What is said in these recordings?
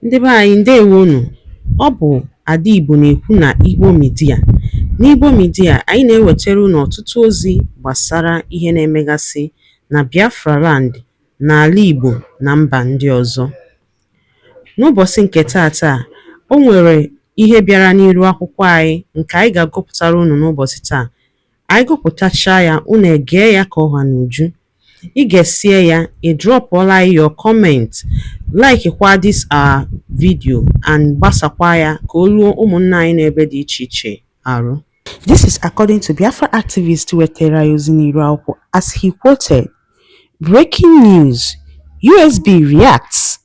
Ndị be anyị ndewonu. Ọ bụ Ada Igbo na-ekwu na Igbo Media. N'Igbo Media, anyị na-ewetara unu ọtụtụ ozi gbasara ihe na-emegasị na Biafra Land, n'ala Igbo na mba ndị ọzọ. N'ụbọchị nke taata, o nwere ihe bịara n'iru akwụkwọ anyị nke anyị ga-agụpụtara unu n'ụbọchị taa. Anyị gụpụtachaa ya, unu egee ya ka ọha n'uju. Ị ga-esie ya, ị drọpụọla your comment, like kwa this our video and gbasakwa ya ka o ruo ụmụnna anyị n'ebe dị iche iche arụ. This is according to Biafra activist wetara ozi n'iru akwụkwọ as he quoted, "Breaking news, USB reacts,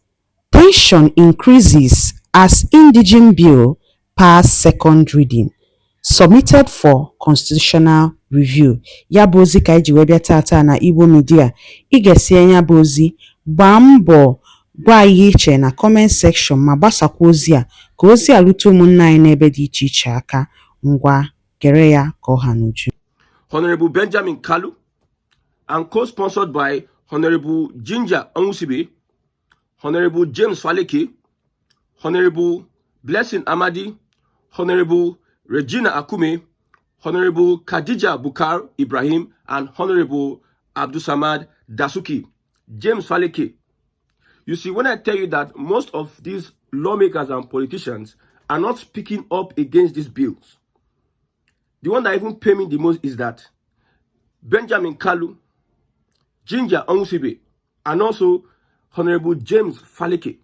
tension increases as Indigene bill pass second reading, submitted for constitutional review." Ya bụ ozi ka anyị ji wee bịa tata na Igbo Media. Ị ga-esie ya bụ ozi, gbaa mbọ gwa ihe iche na comment section ma gbasakwa ozi a ka ozi a rute ụmụnna anyị n'ebe dị iche iche aka. Ngwa gere ya ka ọha n'uju. Honorable Benjamin Kalu and co-sponsored by Honorable Ginger Onwusibe, Honorable James Faleke, Honorable Blessing Amadi, Honorable Regina Akume, Honorable Khadija Bukar Ibrahim, and Honorable Abdusamad Dasuki. James Faleke. You see, when I tell you that most of these lawmakers and politicians are not speaking up against these bills, the one that even pay me the most is that Benjamin Kalu, Ginger Onwusibe, and also Honorable James Faleke.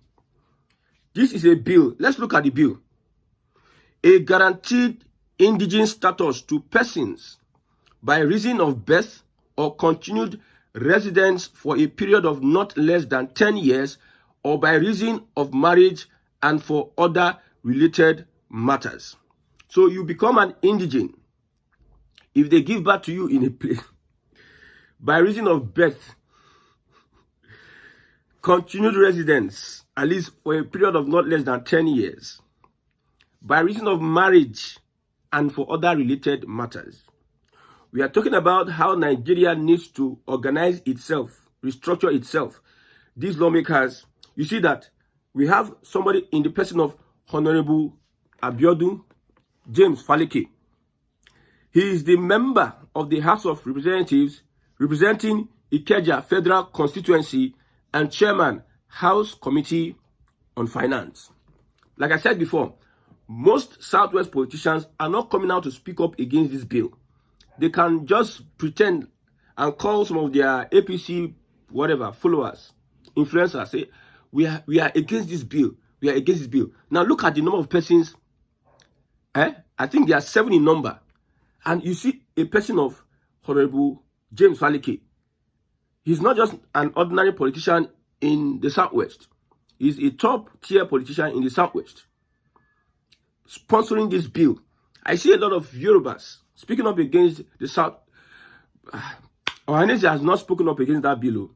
This is a bill. Let's look at the bill. A guaranteed indigen status to persons by reason of birth or continued residence for a period of not less than 10 years or by reason of marriage and for other related matters. So you become an indigene if they give birth to you in a place by reason of birth, continued residence at least for a period of not less than 10 years, by reason of marriage and for other related matters. We are talking about how Nigeria needs to organize itself, restructure itself. These lawmakers, you see that we have somebody in the person of Honorable Abiodun James Faleke. He is the member of the House of Representatives representing Ikeja Federal Constituency and chairman, House Committee on Finance. Like I said before, most Southwest politicians are not coming out to speak up against this bill. They can just pretend and call some of their APC, whatever, followers, influencers, say, we are against this bill. We are against this bill. Now look at the number of persons. I think there are 7 in number. And you see a person of Honorable James Faleke. He's not just an ordinary politician in the Southwest. He's a top-tier politician in the Southwest, sponsoring this bill. I see a lot of Yorubas speaking up against the South. Ohanese has not spoken up against that bill,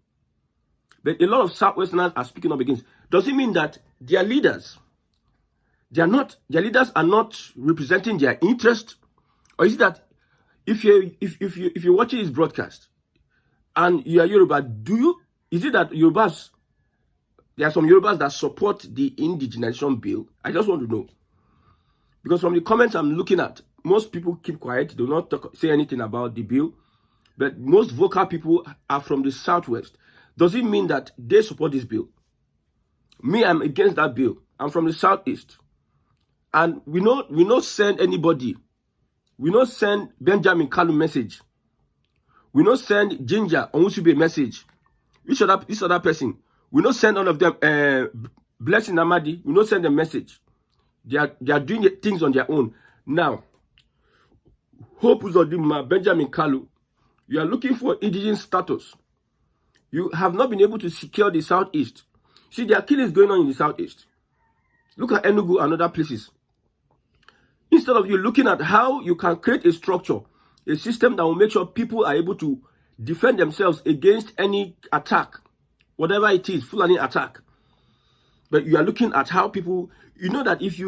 but a lot of Southwesterners are speaking up against. Does it mean that their leaders, their leaders are not representing their interest, or is it that if you're watching this broadcast and you are Yoruba, is it that Yorubas, there are some Yorubas that support the indigenization bill? I just want to know, because from the comments I'm looking at, most people keep quiet, do not say anything about the bill, but most vocal people are from the Southwest. Does it mean that they support this bill? Me, I'm against that bill. I'm from the Southeast. And we not send anybody. We not send Benjamin Kalu message. We not send Ginger Onwusibe message. This other person. We not send all of them, Blessing Amadi, we not send them message. They are doing things on their own. Now, Hope Uzodinma, Benjamin Kalu, you are looking for indigenous status. You have not been able to secure the Southeast. See, there are killings going on in the Southeast. Look at Enugu and other places. Instead of you looking at how you can create a structure, a system that will make sure people are able to defend themselves against any attack, whatever it is, Fulani attack. But you are looking at how people, you know that if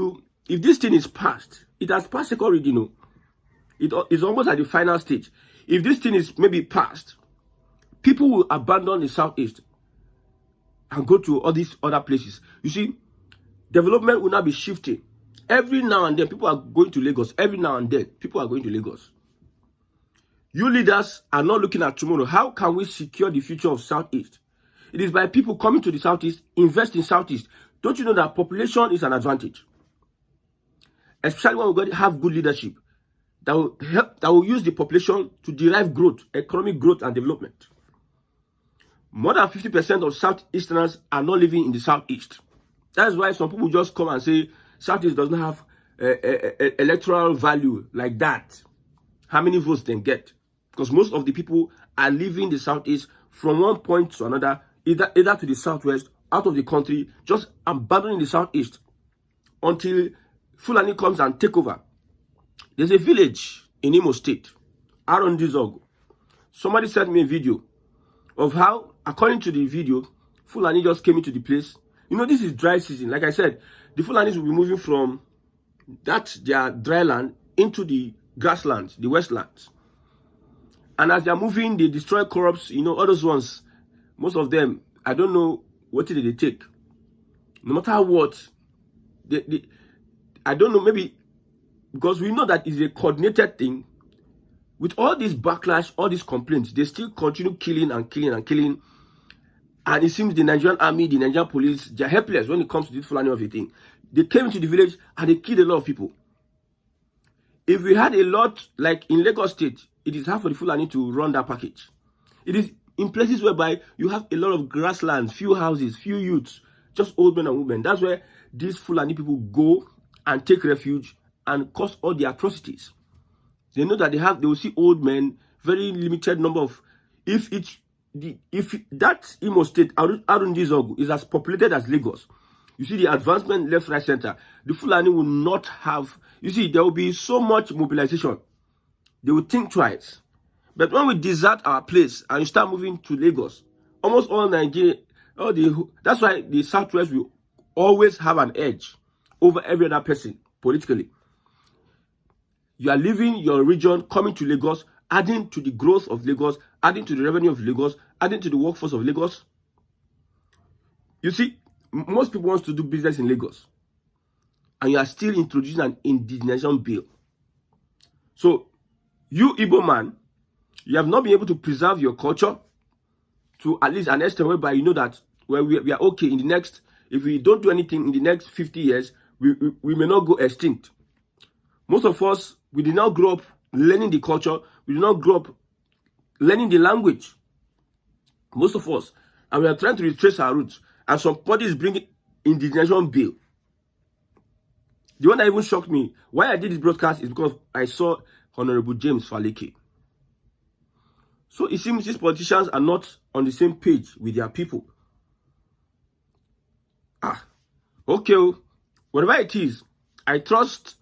this thing is passed, it has passed already, you know. It's almost at the final stage. If this thing is maybe passed, people will abandon the Southeast and go to all these other places. You see, development will now be shifting. Every now and then, people are going to Lagos. Every now and then, people are going to Lagos. You leaders are not looking at tomorrow. How can we secure the future of Southeast? It is by people coming to the Southeast, invest in Southeast. Don't you know that population is an advantage? Especially when we have good leadership that will help, that will use the population to derive growth, economic growth and development. More than 50% of Southeasterners are not living in the Southeast. That's why some people just come and say Southeast does not have electoral value like that. How many votes they get? Because most of the people are leaving the Southeast from one point to another, either to the Southwest, out of the country, just abandoning the Southeast until Fulani comes and take over. There's a village in Imo State, Arondizog. Somebody sent me a video of how, according to the video, Fulani just came into the place. You know, this is dry season. Like I said, the Fulanis will be moving from their dry land into the grasslands, the westlands. And as they're moving, they destroy crops, you know, all those ones. Most of them, I don't know what did they take. No matter what, I don't know, maybe because we know that it's a coordinated thing. With all this backlash, all these complaints, they still continue killing and killing and killing. And it seems the Nigerian army, the Nigerian police, they're helpless when it comes to this Fulani of a thing. They came into the village and they killed a lot of people. If we had a lot, like in Lagos State, it is hard for the Fulani to run that package. It is in places whereby you have a lot of grasslands, few houses, few youths, just old men and women. That's where these Fulani people go and take refuge and cause all the atrocities. They know that they will see old men, very limited number of. If that Imo State, Arundizog, is as populated as Lagos, you see the advancement left, right, center. The Fulani will not have. You see, there will be so much mobilization. They will think twice. But when we desert our place and you start moving to Lagos, almost all Nigeria, that's why the Southwest will always have an edge over every other person politically. You are leaving your region, coming to Lagos, adding to the growth of Lagos, adding to the revenue of Lagos, adding to the workforce of Lagos. You see, most people want to do business in Lagos, and you are still introducing an indigenation bill. So, you Igbo man, you have not been able to preserve your culture to at least an extent whereby you know that we are okay in the next, if we don't do anything in the next 50 years, we may not go extinct. Most of us, we did not grow up learning the culture. We did not grow up learning the language. Most of us. And we are trying to retrace our roots. And somebody is bringing indigenation bill. The one that even shocked me, why I did this broadcast is because I saw Honorable James Faleke. So it seems these politicians are not on the same page with their people. Okay. Whatever it is, I trust.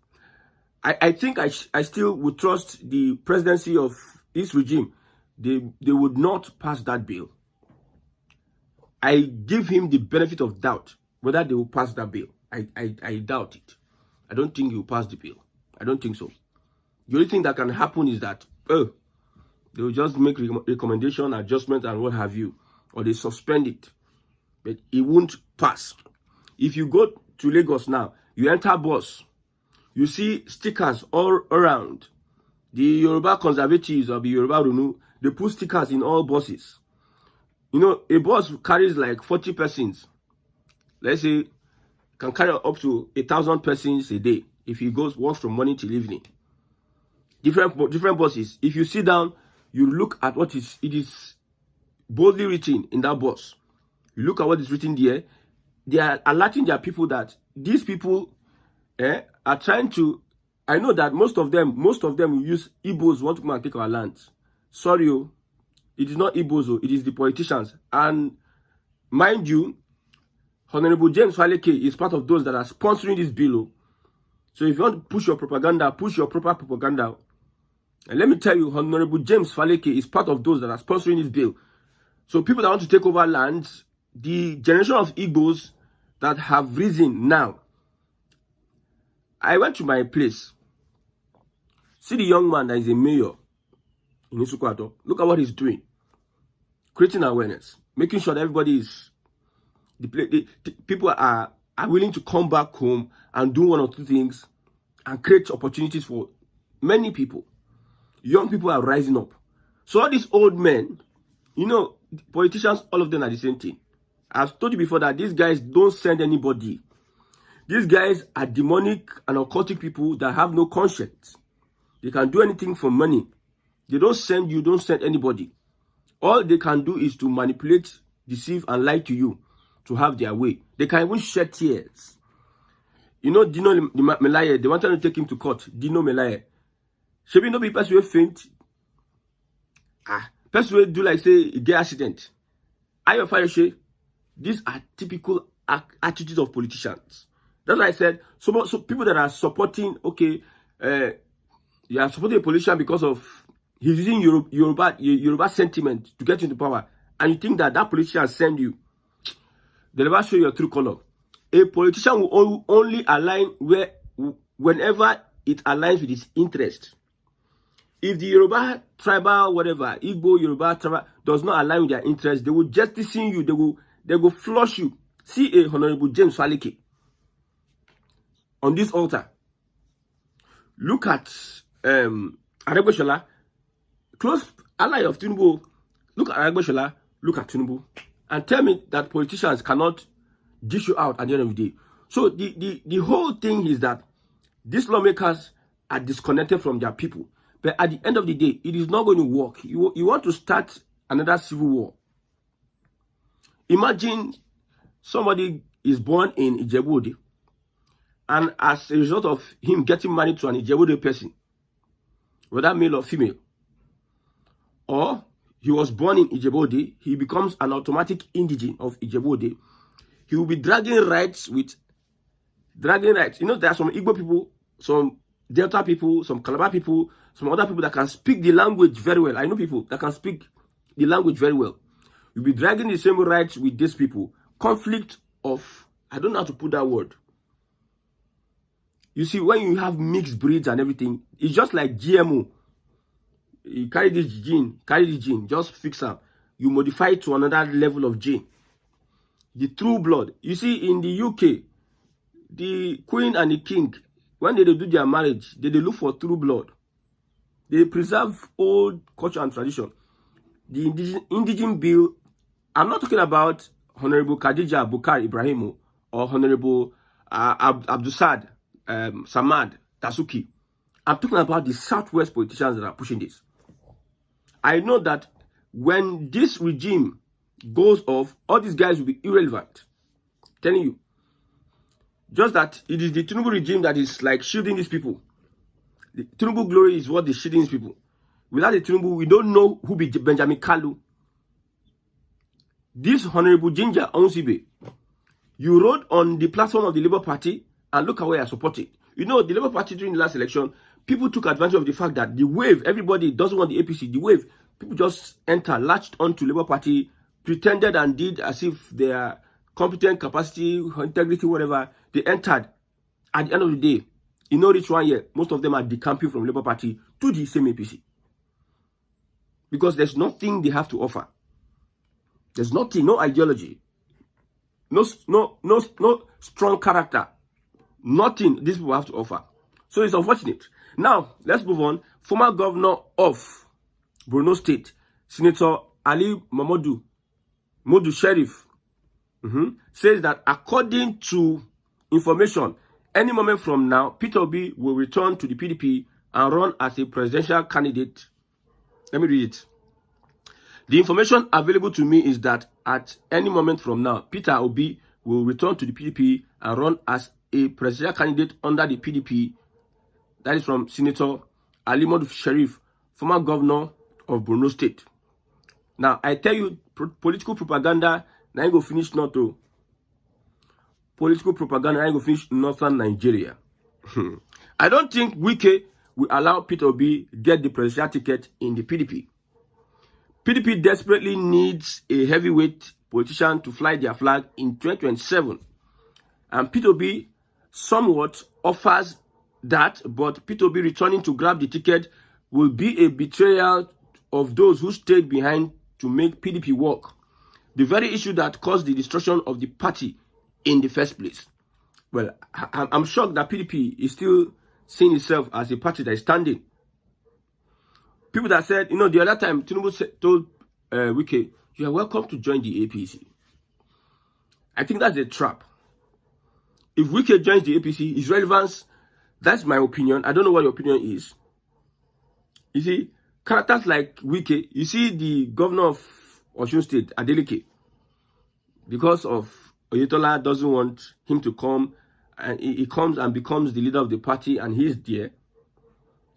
I think I still would trust the presidency of this regime. They would not pass that bill. I give him the benefit of doubt whether they will pass that bill. I doubt it. I don't think he will pass the bill. I don't think so. The only thing that can happen is that they will just make recommendation, adjustment, and what have you, or they suspend it. But it won't pass. If you go to Lagos now, you enter bus, you see stickers all around. The Yoruba conservatives or the Yoruba Runu, they put stickers in all buses. You know, a bus carries like 40 persons. Let's say, can carry up to 1,000 persons a day if he walks from morning till evening. Different buses. If you sit down, you look at what it is boldly written in that bus. You look at what is written there. They are alerting their people that these people are trying to. I know that most of them will use Igbos want to come and take our lands. Sorry, it is not Igbos, it is the politicians. And mind you, Honorable James Faleke is part of those that are sponsoring this bill. So if you want to push your propaganda, push your proper propaganda. And let me tell you, Honorable James Faleke is part of those that are sponsoring this bill. So people that want to take over lands, the generation of Igbos that have risen now. I went to my place. See the young man that is a mayor in Isukwato. Look at what he's doing. Creating awareness. Making sure that everybody is... people are are willing to come back home and do one or two things and create opportunities for many people. Young people are rising up. So all these old men, you know, politicians, all of them are the same thing. I've told you before that these guys don't send anybody. These guys are demonic and occultic people that have no conscience. They can do anything for money. They don't send you, don't send anybody. All they can do is to manipulate, deceive, and lie to you to have their way. They can even shed tears. You know, Dino Melaye, they wanted to take him to court. Dino Melaye. Should no be person will faint. Person will do like say get accident. Ayo fire. These are typical attitudes of politicians. That's why I said so people that are supporting, okay, you are supporting a politician because of he's using Yoruba sentiment to get into power, and you think that politician send you, they never show your true color. A politician will only align whenever it aligns with his interest. If the Yoruba tribal, whatever, Igbo, Yoruba tribal does not align with their interest, they will jettison you, they will flush you. See a Honorable James Falike on this altar. Look at Aregbesola, close ally of Tinubu. Look at Aregbesola, look at Tinubu, and tell me that politicians cannot dish you out at the end of the day. So the whole thing is that these lawmakers are disconnected from their people. But at the end of the day, it is not going to work. You want to start another civil war. Imagine somebody is born in Ijebu-Ode, and as a result of him getting married to an Ijebu-Ode person, whether male or female, or he was born in Ijebu-Ode, he becomes an automatic indigene of Ijebu-Ode. He will be dragging rights. You know, there are some Igbo people, some Delta people, some Calabar people, some other people that can speak the language very well. I know people that can speak the language very well. You'll be dragging the same rights with these people. Conflict of, I don't know how to put that word. You see, when you have mixed breeds and everything, it's just like GMO. You carry this gene, just fix up. You modify it to another level of gene. The true blood. You see, in the UK, the queen and the king, when they do their marriage, they look for true blood. They preserve old culture and tradition. The Indigene bill, I'm not talking about Honorable Khadija Bukar Ibrahimu or Honorable Abdusad Samad Tasuki. I'm talking about the Southwest politicians that are pushing this. I know that when this regime goes off, all these guys will be irrelevant. I'm telling you. Just that it is the Tinubu regime that is like shielding these people. The Tinubu glory is what is shielding these people. Without the Tinubu, we don't know who be Benjamin Kalu. This Honorable Ginger Onsibe, you rode on the platform of the Labour Party and look at where you are supported. You know, the Labour Party during the last election, people took advantage of the fact that the wave, everybody doesn't want the APC, the wave, people just latched onto Labour Party, pretended and did as if they are competent, capacity, integrity, whatever. They entered. At the end of the day, in no reach 1 year, most of them are decamping from Labour Party to the same APC. Because there's nothing they have to offer. There's nothing, no ideology, no strong character, nothing these people have to offer. So it's unfortunate. Now, let's move on. Former governor of Borno State, Senator Ali Modu Sheriff, says that according to information, any moment from now, Peter Obi will return to the PDP and run as a presidential candidate. Let me read it. The information available to me is that at any moment from now, Peter Obi will return to the PDP and run as a presidential candidate under the PDP. That is from Senator Ali Modu Sheriff, former governor of Borno State. Now, I tell you, political propaganda, now you go finish Noto. Political propaganda, now you go finish Northern Nigeria. I don't think Wike will allow Peter Obi get the presidential ticket in the PDP. PDP desperately needs a heavyweight politician to fly their flag in 2027. And Peter Obi somewhat offers that, but Peter Obi returning to grab the ticket will be a betrayal of those who stayed behind to make PDP work. The very issue that caused the destruction of the party in the first place. Well, I'm shocked that PDP is still seeing itself as a party that is standing. People that said, you know, the other time, Tinubu told Wike, you are welcome to join the APC. I think that's a trap. If Wike joins the APC, his relevance, that's my opinion. I don't know what your opinion is. You see, characters like Wike, you see the governor of Osun State, Adeleke, because of Oyetola doesn't want him to come, and he comes and becomes the leader of the party, and he's there.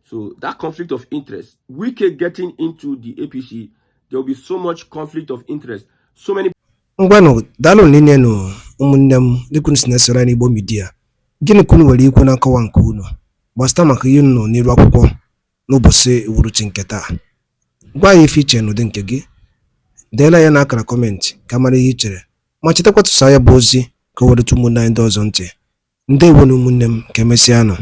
So that conflict of interest, Wike getting into the APC, there will be so much conflict of interest. So many. Ngwano, dalo nini no umunnem dikun sinesera ni Igbo media. Gịnị kunu nwere ikwu na nkọwa nke unu gbasata maka ihe unu n'iru akwụkwọ n'ụbọchị uhuruchi nke taa. Gwa ya ife iche n'ụdị nke gị. Deela ya n'akara kọmentị ka mara ihe i chere. Ma chetakwa tụsa ya bụ ozi ka o were ụmụnne anyị ndị ọzọ ntị. Ndewo na ụmụnne m ka emesịanụ.